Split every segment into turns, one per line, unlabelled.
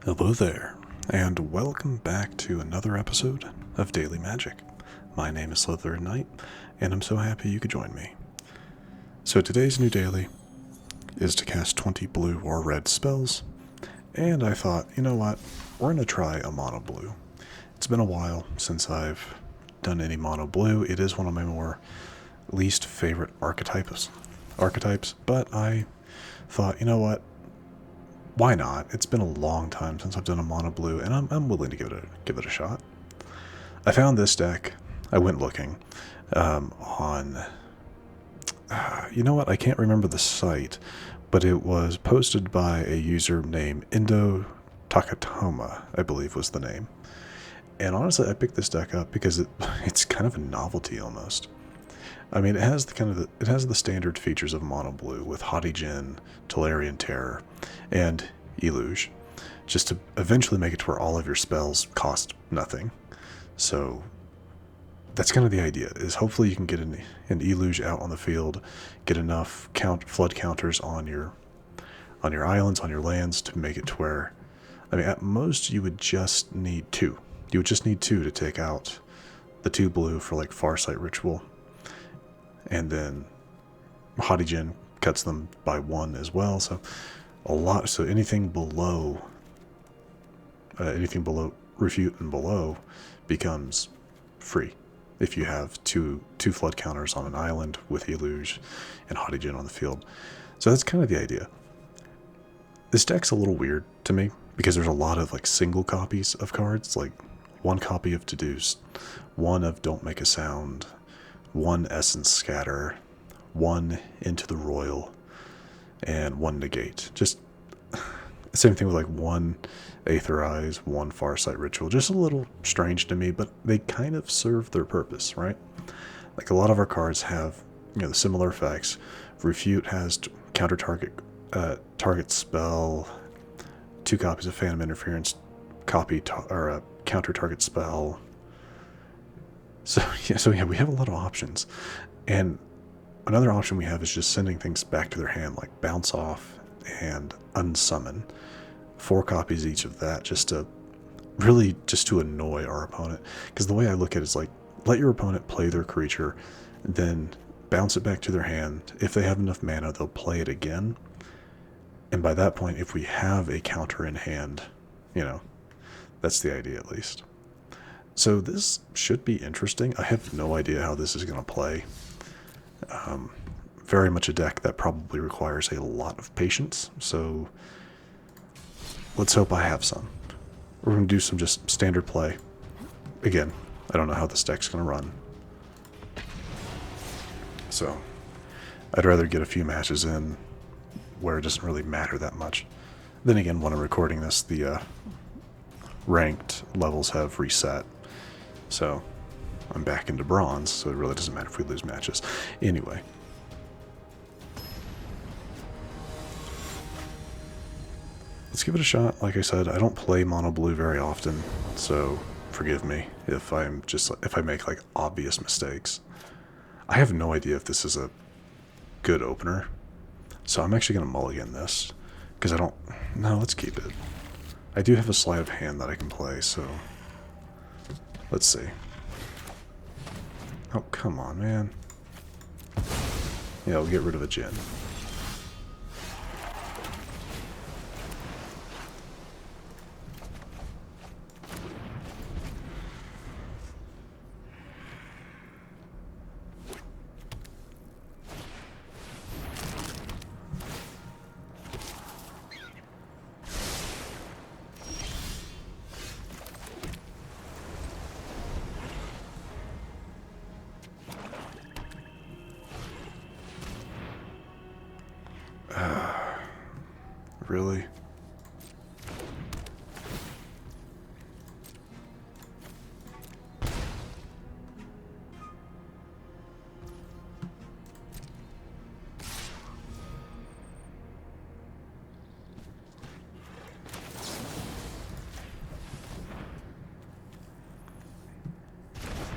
Hello there, and welcome back to another episode of Daily Magic. My name is SlytherinKnight, and I'm so happy you could join me. So today's new daily is to cast 20 blue or red spells, and I thought, you know what, we're going to try a mono blue. It's been a while since I've done any mono blue. It is one of my more least favorite archetypes, but I thought, you know what, why not? It's been a long time since I've done a mono blue, and I'm willing to give it a shot. I found this deck. I went looking on. You know what? I can't remember the site, but it was posted by a user named Indo Takatoma, I believe was the name. And honestly, I picked this deck up because it's kind of a novelty almost. I mean, it has the standard features of mono blue with Haughty Djinn, Tolarian Terror, and Eluge, just to eventually make it to where all of your spells cost nothing. So that's kind of the idea, is hopefully you can get an Eluge out on the field, get enough flood counters on your islands, on your lands, to make it to where, I mean, at most you would just need two. You would just need two to take out the 2 blue for like Farsight Ritual. And then Haughty Djinn cuts them by 1 as well. So anything below Refute and below becomes free if you have two flood counters on an island with Eluge and Haughty Djinn on the field. So that's kind of the idea. This deck's a little weird to me because there's a lot of like single copies of cards, like 1 copy of Deduce, 1 of Don't Make a Sound, 1 Essence Scatter, 1 Into the Roil, and 1 Negate. Just same thing with like 1 Aetherize, 1 Farsight Ritual. Just a little strange to me, but they kind of serve their purpose, right? Like a lot of our cards have, the similar effects. Refute has counter target spell, 2 copies of Phantom Interference, counter target spell. So yeah, we have a lot of options. And another option we have is just sending things back to their hand, like Bounce Off and Unsummon. 4 copies each of that, just to annoy our opponent. Because the way I look at it is like, let your opponent play their creature, then bounce it back to their hand. If they have enough mana, they'll play it again. And by that point, if we have a counter in hand, that's the idea at least. So this should be interesting. I have no idea how this is going to play. Very much a deck that probably requires a lot of patience. So let's hope I have some. We're going to do some just standard play. Again, I don't know how this deck's going to run. So I'd rather get a few matches in where it doesn't really matter that much. Then again, when I'm recording this, the ranked levels have reset. So I'm back into bronze, so it really doesn't matter if we lose matches. Anyway. Let's give it a shot. Like I said, I don't play mono blue very often, so forgive me if I make like obvious mistakes. I have no idea if this is a good opener, so I'm actually going to mulligan this, because let's keep it. I do have a Sleight of Hand that I can play, so let's see. Oh, come on, man. Yeah, we'll get rid of a Djinn. Really?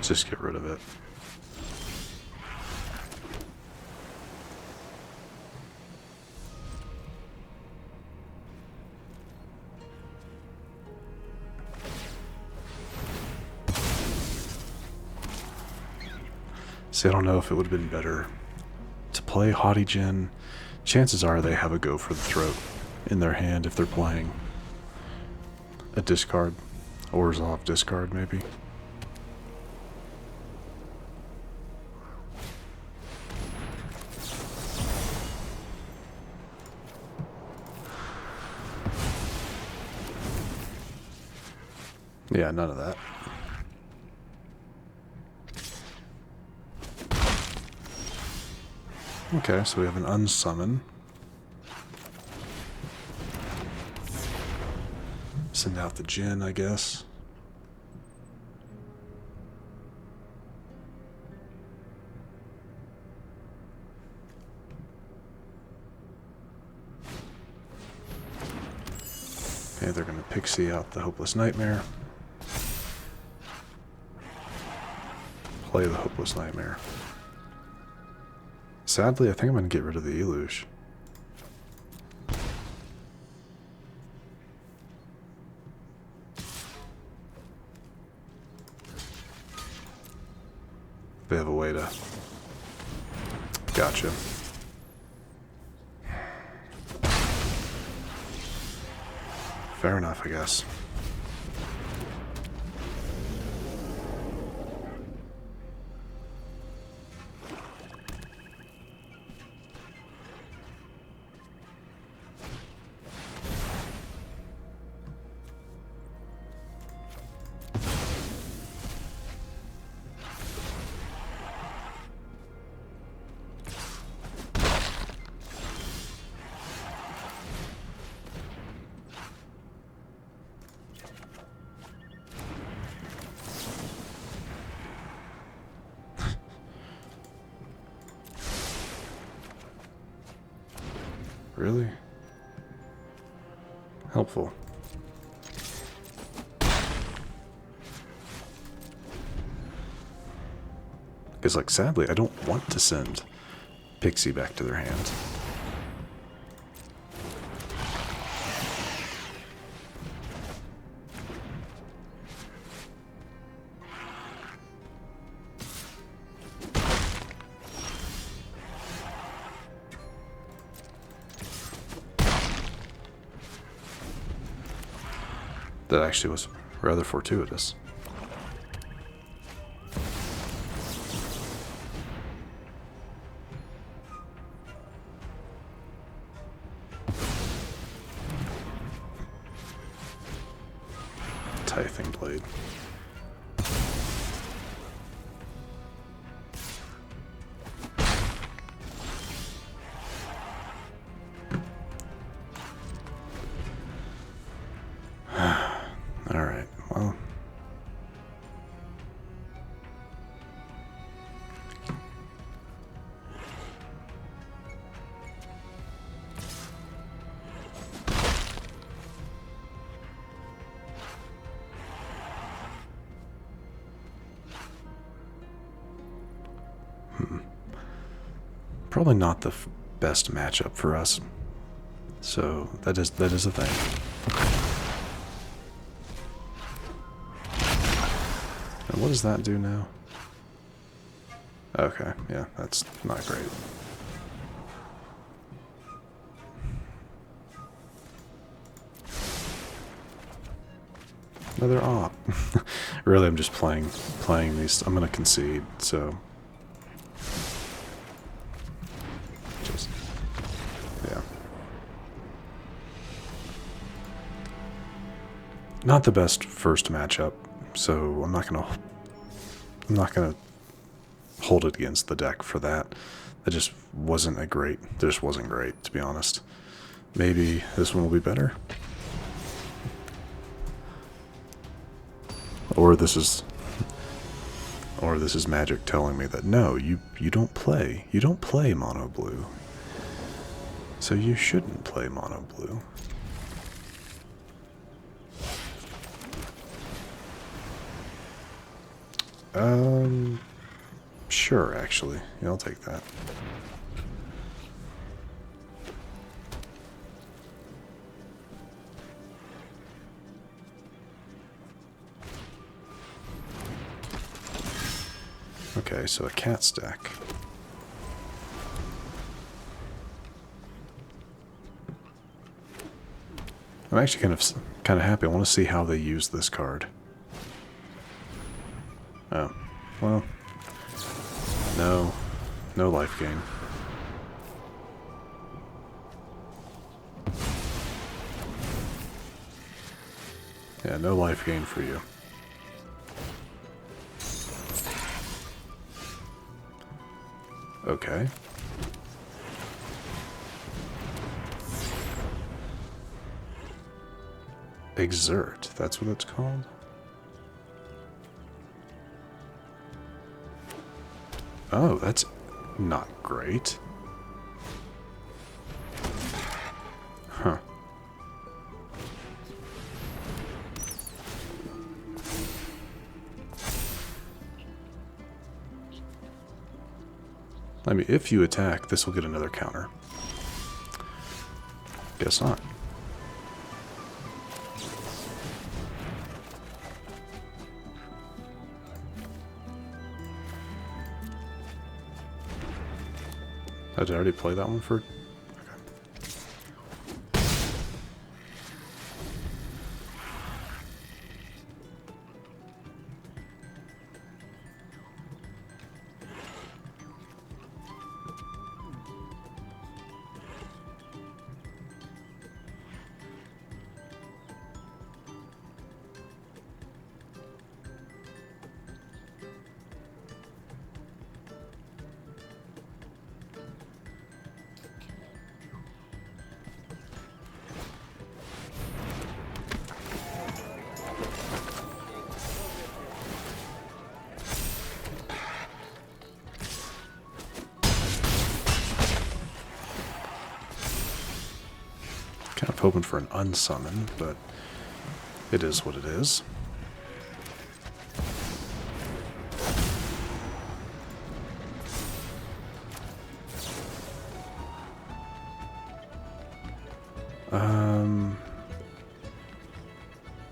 Just get rid of it. See, I don't know if it would have been better to play Haughty Djinn. Chances are they have a Go for the Throat in their hand if they're playing a discard, or resolve discard maybe. Yeah, none of that. Okay, so we have an Unsummon. Send out the Djinn, I guess. Okay, they're going to Pixie out the Hopeless Nightmare. Play the Hopeless Nightmare. Sadly, I think I'm going to get rid of the Eluge. They have a way to... Gotcha. Fair enough, I guess. Really? Helpful. Because, like, sadly, I don't want to send Pixie back to their hand. That actually was rather fortuitous. Tithing Blade. Alright, well. Probably not the best matchup for us. So that is a thing. And what does that do now? Okay, yeah, that's not great. Another op. Really, I'm just playing these. I'm gonna concede, so just yeah. Not the best first matchup, so I'm not gonna hold it against the deck for that. That just wasn't great, to be honest. Maybe this one will be better. Or this is Magic telling me that no, you don't play mono blue. So you shouldn't play mono blue. Sure, actually. Yeah, I'll take that. Okay, so a cat stack. I'm actually kind of happy. I want to see how they use this card. Oh, well, no life gain. Yeah, no life gain for you. Okay. Exert, that's what it's called? Oh, that's not great. Huh. I mean, if you attack, this will get another counter. Guess not. Oh, did I already play that one for... Kind of hoping for an unsummon, but it is what it is.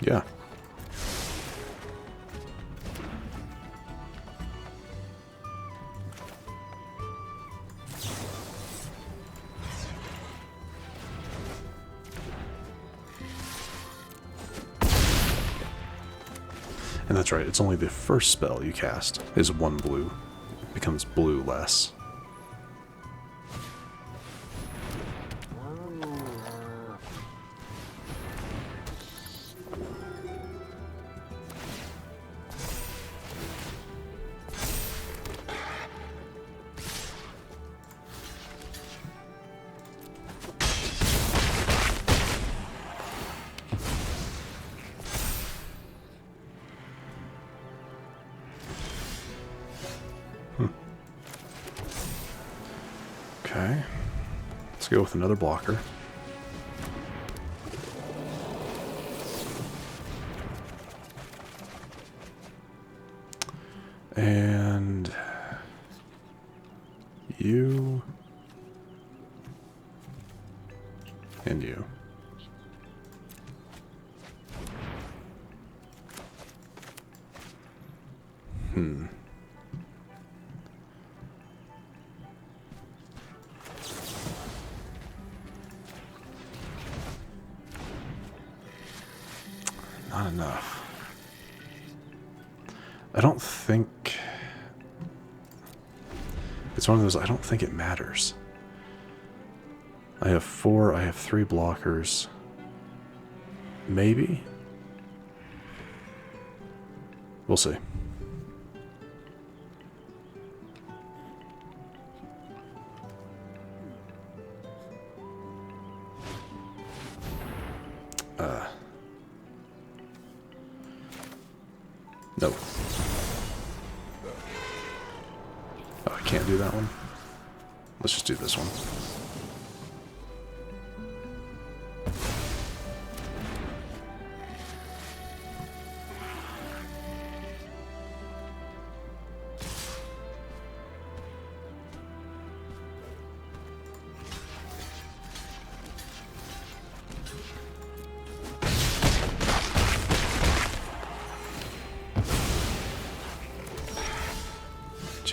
Yeah. And that's right, it's only the first spell you cast is 1 blue. It becomes blue less. Okay, let's go with another blocker. And you and you. Not enough. I don't think... It's one of those, I don't think it matters. I have 4, I have 3 blockers. Maybe? We'll see. No. Oh, I can't do that one. Let's just do this one.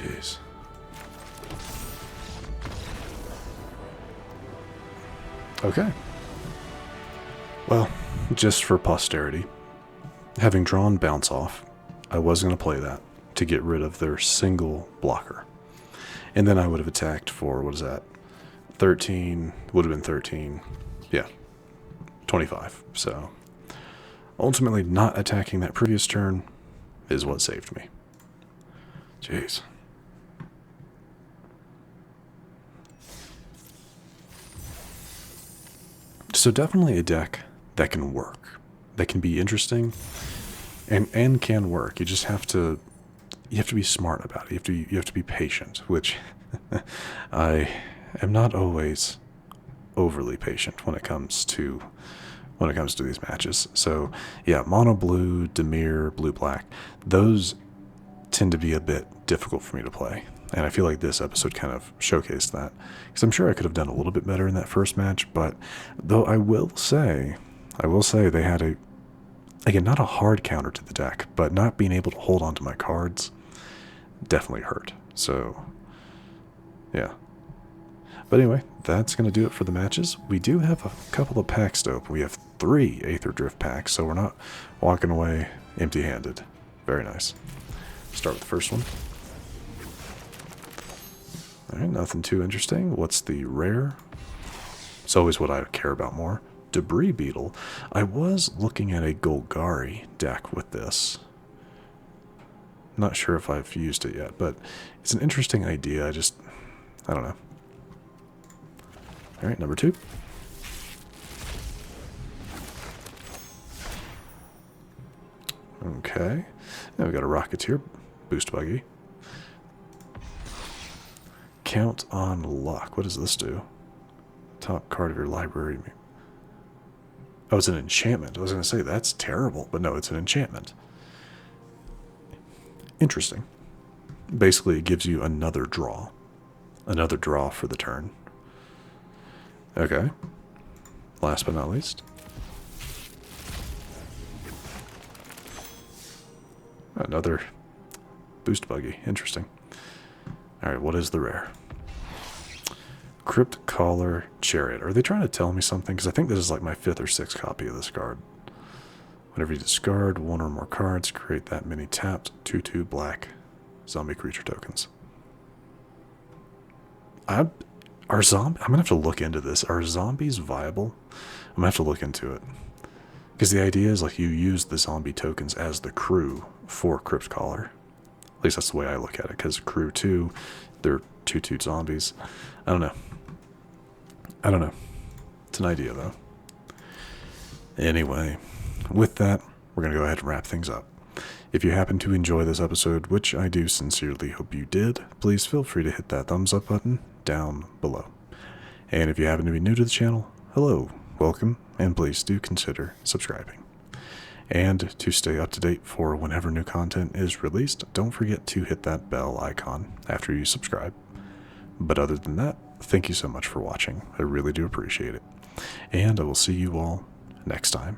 Jeez. Okay. Well, just for posterity, having drawn Bounce Off, I was going to play that to get rid of their single blocker. And then I would have attacked for, what is that? 13, would have been 13. Yeah, 25. So, ultimately not attacking that previous turn is what saved me. Jeez. So definitely a deck that can work, that can be interesting, and can work. You just have to be smart about it. You have to be patient, which I am not always overly patient when it comes to these matches. So yeah, mono blue, Dimir, blue black, those tend to be a bit difficult for me to play. And I feel like this episode kind of showcased that. Because I'm sure I could have done a little bit better in that first match, but though I will say they had again, not a hard counter to the deck, but not being able to hold on to my cards definitely hurt. So, yeah. But anyway, that's going to do it for the matches. We do have a couple of packs to open. We have 3 Aether Drift packs, so we're not walking away empty-handed. Very nice. Start with the first one. Alright, nothing too interesting. What's the rare? It's always what I care about more. Debris Beetle. I was looking at a Golgari deck with this. Not sure if I've used it yet, but it's an interesting idea. I don't know. Alright, number 2. Okay. Now we got a Rocketeer. Boost Buggy. Count on Luck. What does this do? Top card of your library. Oh, it's an enchantment. I was going to say, that's terrible. But no, it's an enchantment. Interesting. Basically, it gives you another draw. Another draw for the turn. Okay. Last but not least. Another Boost Buggy. Interesting. Alright, what is the rare? Crypt Caller Chariot. Are they trying to tell me something? Because I think this is like my 5th or 6th copy of this card. Whenever you discard 1 or more cards, create that many tapped 2/2 black zombie creature tokens. I'm going to have to look into this. Are zombies viable? I'm going to have to look into it. Because the idea is like you use the zombie tokens as the crew for Crypt Caller. At least that's the way I look at it. Because crew 2, they're 2/2 zombies. I don't know. It's an idea, though. Anyway, with that, we're going to go ahead and wrap things up. If you happen to enjoy this episode, which I do sincerely hope you did, please feel free to hit that thumbs up button down below. And if you happen to be new to the channel, hello, welcome, and please do consider subscribing. And to stay up to date for whenever new content is released, don't forget to hit that bell icon after you subscribe. But other than that, thank you so much for watching. I really do appreciate it. And I will see you all next time.